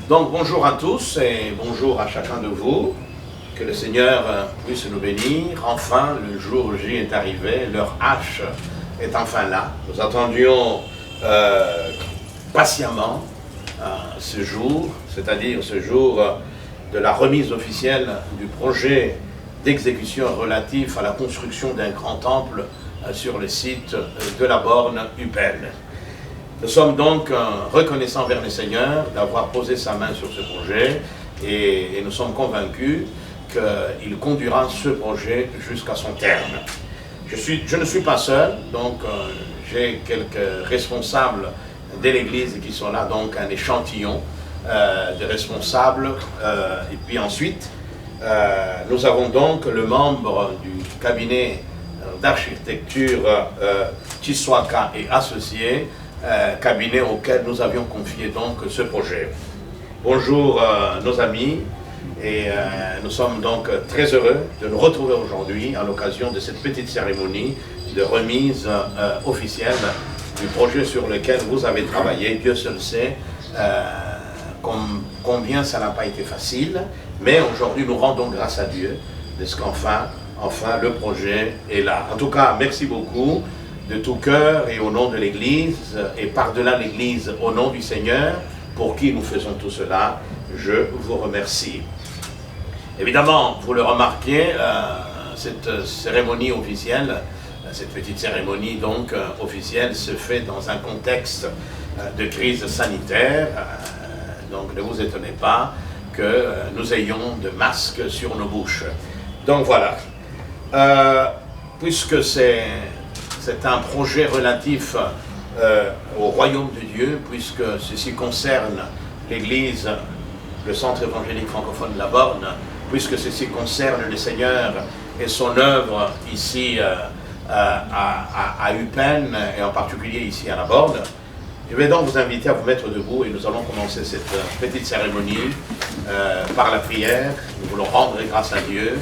Donc bonjour à tous et bonjour à chacun de vous. Que le Seigneur puisse nous bénir. Enfin, le jour J est arrivé, l'heure H est enfin là. Nous attendions patiemment ce jour, c'est-à-dire ce jour de la remise officielle du projet d'exécution relatif à la construction d'un grand temple sur le site de la borne Upel. Nous sommes donc reconnaissants vers le Seigneur d'avoir posé sa main sur ce projet et nous sommes convaincus qu'il conduira ce projet jusqu'à son terme. Je ne suis pas seul, donc j'ai quelques responsables de l'Église qui sont là, donc un échantillon de responsables. Et puis ensuite, nous avons donc le membre du cabinet d'architecture Chiswaka et Associés, cabinet auquel nous avions confié donc ce projet. Bonjour nos amis, et nous sommes donc très heureux de nous retrouver aujourd'hui à l'occasion de cette petite cérémonie de remise officielle du projet sur lequel vous avez travaillé. Dieu seul sait combien ça n'a pas été facile, mais aujourd'hui nous rendons grâce à Dieu de ce qu'enfin le projet est là. En tout cas, merci beaucoup de tout cœur et au nom de l'Église et par-delà l'Église, au nom du Seigneur, pour qui nous faisons tout cela, je vous remercie. Évidemment, vous le remarquez, cette cérémonie officielle, cette petite cérémonie donc officielle se fait dans un contexte de crise sanitaire, donc ne vous étonnez pas que nous ayons de masques sur nos bouches. Donc voilà, puisque c'est un projet relatif au royaume de Dieu, puisque ceci concerne l'Église, le centre évangélique francophone de la Borne, puisque ceci concerne le Seigneur et son œuvre ici à Eupen, et en particulier ici à la Borne. Je vais donc vous inviter à vous mettre debout et nous allons commencer cette petite cérémonie par la prière. Nous voulons rendre grâce à Dieu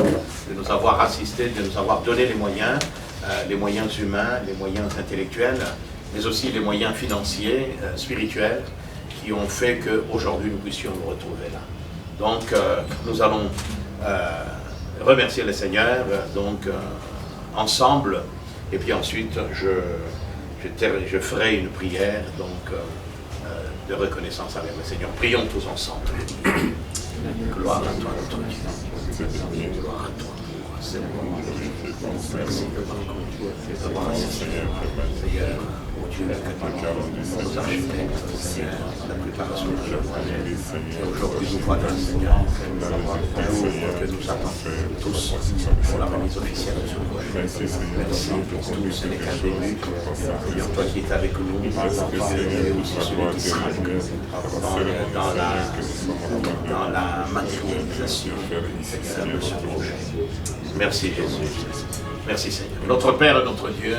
de nous avoir assistés, de nous avoir donné les moyens humains, les moyens intellectuels, mais aussi les moyens financiers, spirituels, qui ont fait qu'aujourd'hui nous puissions nous retrouver là. Donc nous allons remercier le Seigneur ensemble, et puis ensuite je ferai une prière de reconnaissance avec le Seigneur. Prions tous ensemble. Gloire à toi, notre Dieu. Gloire à toi. Merci d'avoir assisté, Seigneur, au Dieu nos architectes, Seigneur, la préparation de l'œuvre. Et aujourd'hui, nous voilà, Seigneur, le jour que nous attendons tous pour la remise officielle de ce projet. Merci pour tout, ce n'est qu'un début. Seigneur, toi qui es avec nous, et aussi celui qui sera avec nous dans la matérialisation de ce projet. Merci Jésus. Merci Seigneur. Notre Père et notre Dieu,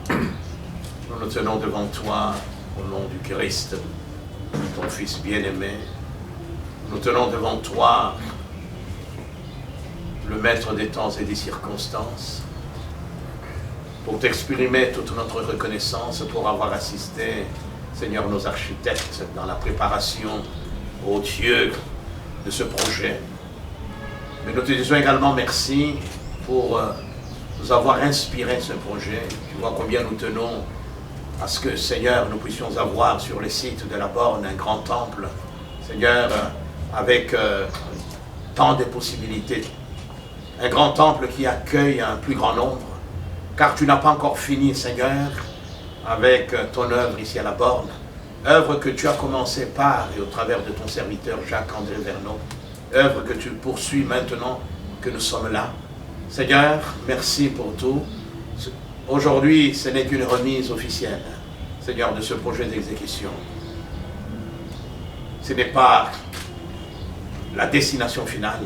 nous nous tenons devant toi au nom du Christ, ton Fils bien-aimé. Nous tenons devant toi le Maître des temps et des circonstances pour t'exprimer toute notre reconnaissance pour avoir assisté, Seigneur, nos architectes dans la préparation au Dieu de ce projet. Mais nous te disons également merci pour nous avoir inspiré ce projet. Tu vois combien nous tenons à ce que, Seigneur, nous puissions avoir sur les sites de la Borne un grand temple, Seigneur, avec tant de possibilités. Un grand temple qui accueille un plus grand nombre, car tu n'as pas encore fini, Seigneur, avec ton œuvre ici à la Borne, œuvre que tu as commencé par et au travers de ton serviteur Jacques-André Verneau, œuvre que tu poursuis maintenant que nous sommes là. Seigneur, merci pour tout. Aujourd'hui, ce n'est qu'une remise officielle, Seigneur, de ce projet d'exécution. Ce n'est pas la destination finale,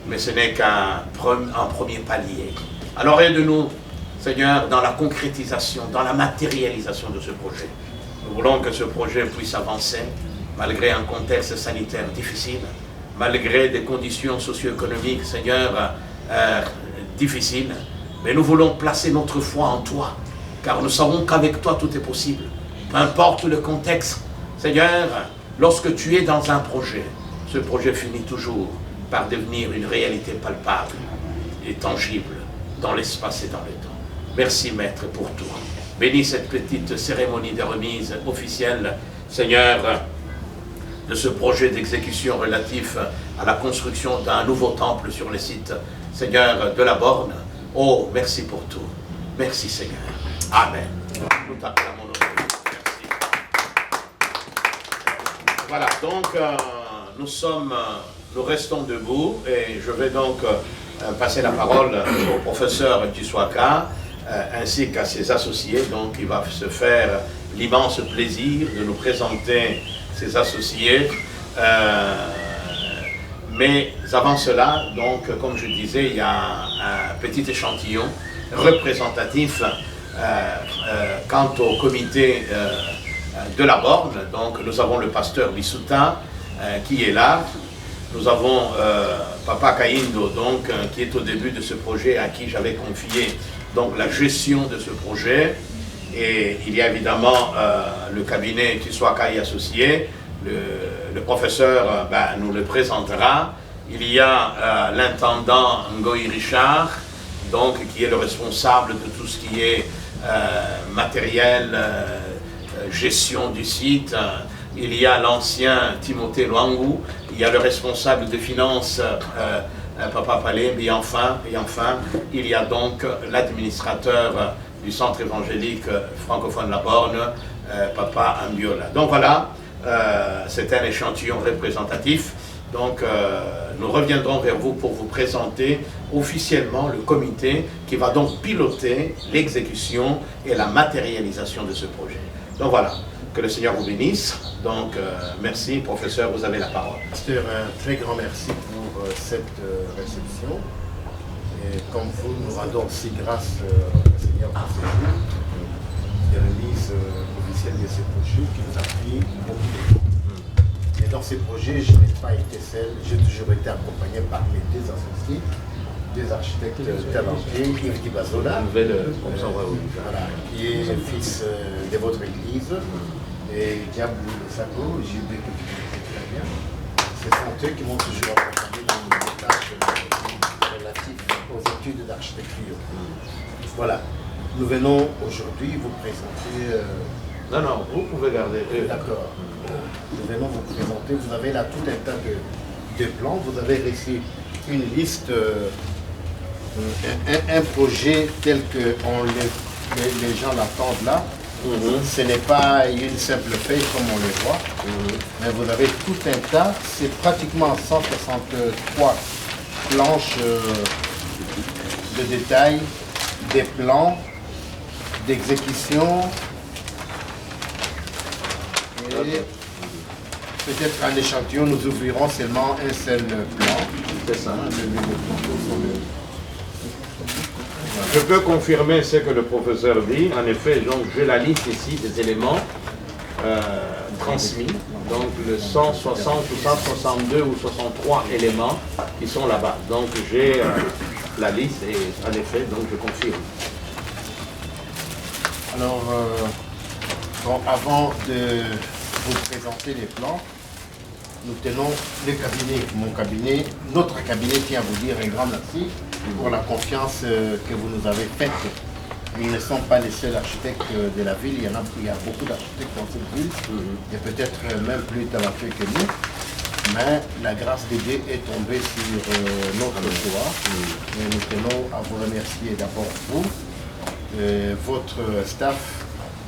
mais ce n'est qu'un premier palier. Alors aide-nous, Seigneur, dans la concrétisation, dans la matérialisation de ce projet. Nous voulons que ce projet puisse avancer, malgré un contexte sanitaire difficile, malgré des conditions socio-économiques, Seigneur, difficiles, mais nous voulons placer notre foi en toi, car nous savons qu'avec toi tout est possible. Peu importe le contexte, Seigneur, lorsque tu es dans un projet, ce projet finit toujours par devenir une réalité palpable et tangible dans l'espace et dans le temps. Merci Maître pour tout. Bénis cette petite cérémonie de remise officielle, Seigneur, de ce projet d'exécution relatif à la construction d'un nouveau temple sur le site, Seigneur, de la Borne. Oh, merci pour tout. Merci Seigneur. Amen. Nous t'acclamons notre Dieu. Merci. Voilà, donc nous restons debout et je vais donc passer la parole au professeur Tshwaka ainsi qu'à ses associés. Donc il va se faire l'immense plaisir de nous présenter ses associés. Mais avant cela, donc, comme je disais, il y a un petit échantillon représentatif quant au comité de la Borne. Donc nous avons le pasteur Bisuta qui est là. Nous avons Papa Kaindo, donc, qui est au début de ce projet, à qui j'avais confié donc, la gestion de ce projet. Et il y a évidemment le cabinet Tshwaka et Associés. Le professeur nous le présentera. Il y a l'intendant Ngoï Richard, donc, qui est le responsable de tout ce qui est matériel, gestion du site. Il y a l'ancien Timothée Luangu, il y a le responsable de finances, Papa Palem, et enfin, il y a donc l'administrateur du centre évangélique francophone La Borne, Papa Ambiola. Donc voilà, c'est un échantillon représentatif. Donc nous reviendrons vers vous pour vous présenter officiellement le comité qui va donc piloter l'exécution et la matérialisation de ce projet. Donc voilà, que le Seigneur vous bénisse. Donc merci, professeur, vous avez la parole. Pasteur, un très grand merci pour cette réception. Et comme vous, nous rendons aussi grâce au Seigneur pour ce jour de remise officielle de ce projet qui nous a pris beaucoup de temps. Et dans ces projets, je n'ai pas été seul, j'ai toujours été accompagné par mes deux associés, deux architectes talentueux, Yves Kibazola, voilà, qui est le fils de votre église, et Diabou Sako, j'ai vu que tu connais très bien. Ce sont eux qui m'ont toujours accompagné dans les tâches relatives aux études d'architecture. Voilà, nous venons aujourd'hui vous présenter... Non, vous pouvez garder. D'accord. Nous venons vous présenter, vous avez là tout un tas de plans, vous avez reçu une liste, un projet tel que les gens l'attendent là. Ce n'est pas une simple feuille comme on le voit, mais vous avez tout un tas, c'est pratiquement 163 planches de détail, des plans d'exécution. Et peut-être un échantillon, nous ouvrirons seulement un seul plan. C'est ça. Je peux confirmer ce que le professeur dit. En effet, donc j'ai la liste ici des éléments transmis. Donc le 160 ou 162 ou 63 éléments qui sont là-bas. Donc j'ai la liste et en effet, donc je confirme. Alors, bon, avant de vous présenter les plans, nous tenons le cabinet, mon cabinet, notre cabinet tient à vous dire un grand merci pour la confiance que vous nous avez faite. Nous ne sommes pas les seuls architectes de la ville, il y a beaucoup d'architectes dans cette ville, et peut-être même plus talentueux que nous, mais la grâce de Dieu est tombée sur notre choix, et nous tenons à vous remercier d'abord vous, votre staff.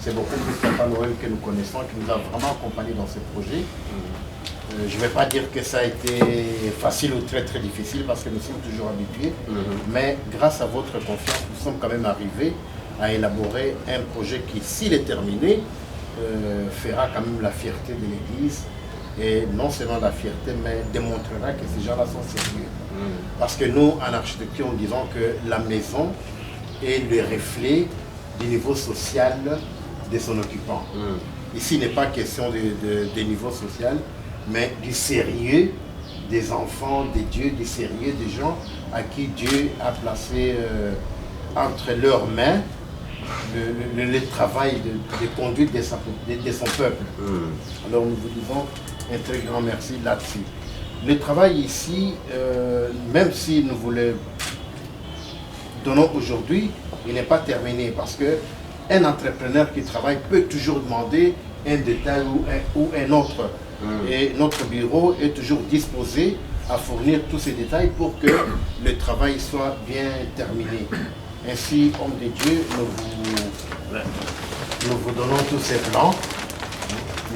C'est beaucoup plus Papa Noël que nous connaissons, qui nous a vraiment accompagnés dans ce projet. Je ne vais pas dire que ça a été facile ou très très difficile parce que nous sommes toujours habitués, mais grâce à votre confiance, nous sommes quand même arrivés à élaborer un projet qui, s'il est terminé, fera quand même la fierté de l'Église, et non seulement la fierté, mais démontrera que ces gens-là sont sérieux. Parce que nous, en architecture, nous disons que la maison est le reflet du niveau social de son occupant. Ici, il n'est pas question de niveau social, mais du sérieux des enfants, des dieux, du sérieux des gens à qui Dieu a placé entre leurs mains le travail de conduite de son peuple. Alors nous vous disons un très grand merci là-dessus. Le travail ici, même si nous vous le donnons aujourd'hui, il n'est pas terminé parce que un entrepreneur qui travaille peut toujours demander un détail ou un autre. Et notre bureau est toujours disposé à fournir tous ces détails pour que le travail soit bien terminé. Ainsi, homme de Dieu, nous vous donnons tous ces plans.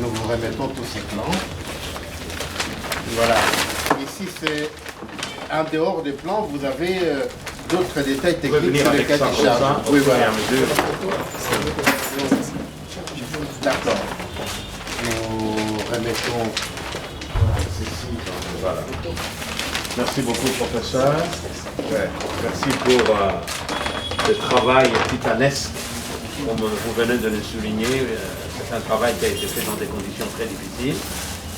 Nous vous remettons tous ces plans. Voilà. Ici, c'est en dehors des plans, vous avez d'autres détails techniques sur les cas de charge. Oui, voilà. D'accord. Nous remettons ceci. Voilà. Merci beaucoup, professeur. Ouais. Merci pour le travail titanesque, comme vous venez de le souligner. C'est un travail qui a été fait dans des conditions très difficiles,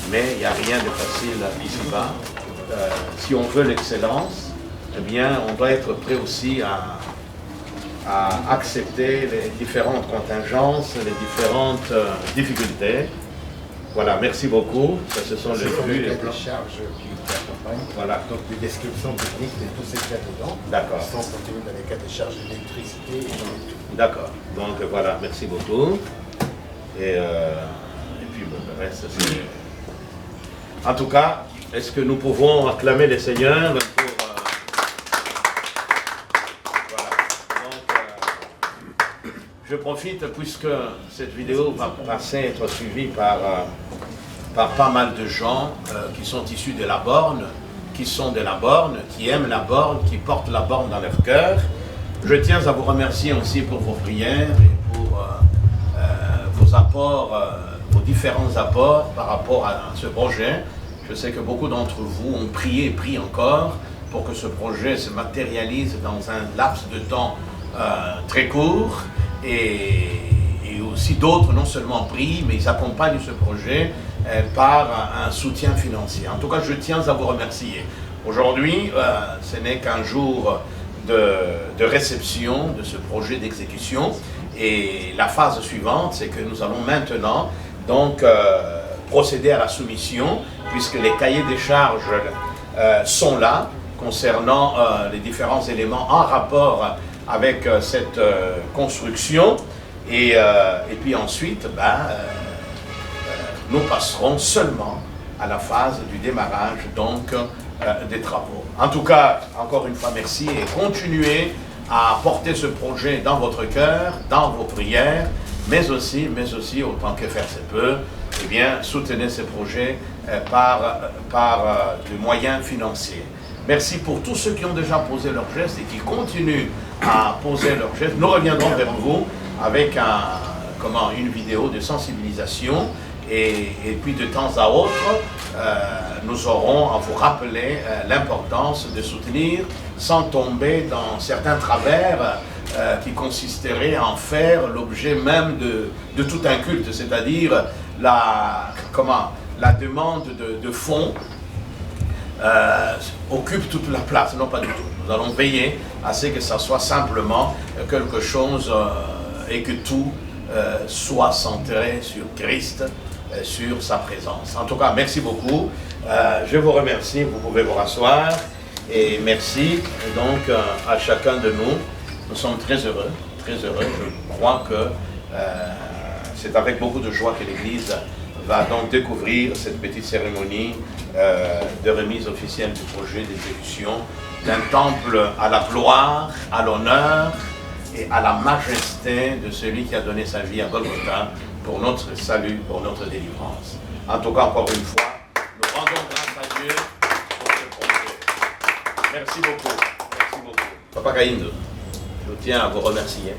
mais il n'y a rien de facile ici-bas. Si on veut l'excellence, eh bien, on doit être prêt aussi à accepter les différentes contingences, les différentes difficultés. Voilà, merci beaucoup. Ça, ce sont les flux, les plans. Charges qui accompagnent. Voilà. Donc, les descriptions techniques de tous ces cas dedans. D'accord. Sont contenus dans les cas de charges d'électricité et d'électricité. D'accord. Donc voilà, merci beaucoup. Et puis bon, le reste, c'est... En tout cas, est-ce que nous pouvons acclamer les seigneurs pour... Voilà. Donc, je profite, puisque cette vidéo va être suivie par pas mal de gens qui sont issus de la borne, qui sont de la borne, qui aiment la borne, qui portent la borne dans leur cœur. Je tiens à vous remercier aussi pour vos prières et pour vos apports, vos différents apports par rapport à ce projet. Je sais que beaucoup d'entre vous ont prié et prient encore pour que ce projet se matérialise dans un laps de temps très court. Et aussi d'autres non seulement prient, mais ils accompagnent ce projet par un soutien financier. En tout cas, je tiens à vous remercier. Aujourd'hui, ce n'est qu'un jour de réception de ce projet d'exécution. Et la phase suivante, c'est que nous allons maintenant donc procéder à la soumission, puisque les cahiers des charges sont là, concernant les différents éléments en rapport avec cette construction. Et puis ensuite, nous passerons seulement à la phase du démarrage donc des travaux. En tout cas, encore une fois, merci et continuez à porter ce projet dans votre cœur, dans vos prières, mais aussi, autant que faire se peut, eh bien, soutenez ce projet par des moyens financiers. Merci pour tous ceux qui ont déjà posé leurs gestes et qui continuent à poser leurs gestes. Nous reviendrons vers vous avec une vidéo de sensibilisation et puis de temps à autre, nous aurons à vous rappeler l'importance de soutenir sans tomber dans certains travers qui consisteraient à en faire l'objet même de tout un culte, c'est-à-dire la demande de fonds occupe toute la place. Non, pas du tout. Nous allons veiller à ce que ça soit simplement quelque chose et que tout soit centré sur Christ, sur sa présence. En tout cas, merci beaucoup. Je vous remercie. Vous pouvez vous rasseoir. Et merci donc à chacun de nous. Nous sommes très heureux, très heureux. Je crois que c'est avec beaucoup de joie que l'Église va donc découvrir cette petite cérémonie de remise officielle du projet d'exécution d'un temple à la gloire, à l'honneur et à la majesté de celui qui a donné sa vie à Golgotha pour notre salut, pour notre délivrance. En tout cas, encore une fois, nous rendons grâce à Dieu pour ce projet. Merci beaucoup. Merci beaucoup. Papa Kaindo, je tiens à vous remercier.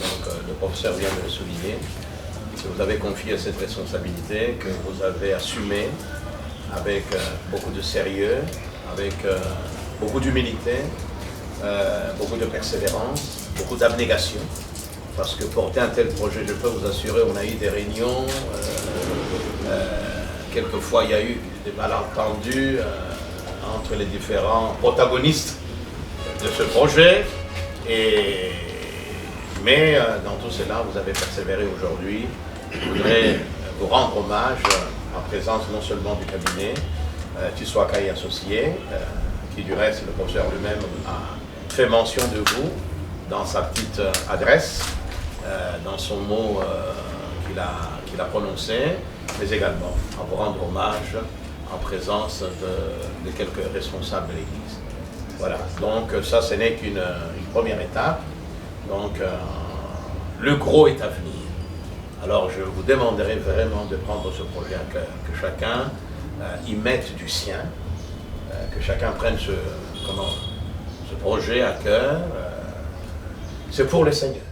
Donc, le professeur vient de le souligner, que vous avez confié cette responsabilité, que vous avez assumée avec beaucoup de sérieux, avec beaucoup d'humilité, beaucoup de persévérance, beaucoup d'abnégation. Parce que porter un tel projet, je peux vous assurer, on a eu des réunions, quelquefois il y a eu des malentendus entre les différents protagonistes de ce projet, mais dans tout cela, vous avez persévéré aujourd'hui. Je voudrais vous rendre hommage en présence non seulement du cabinet, Tiswaka et associé, qui du reste, le professeur lui-même a fait mention de vous dans sa petite adresse, dans son mot qu'il a prononcé, mais également à vous rendre hommage en présence de quelques responsables de l'Église. Voilà, donc ça, ce n'est qu'une première étape. Donc, le gros est à venir. Alors, je vous demanderai vraiment de prendre ce projet à cœur, que chacun y mette du sien, que chacun prenne ce projet à cœur. C'est pour le Seigneur.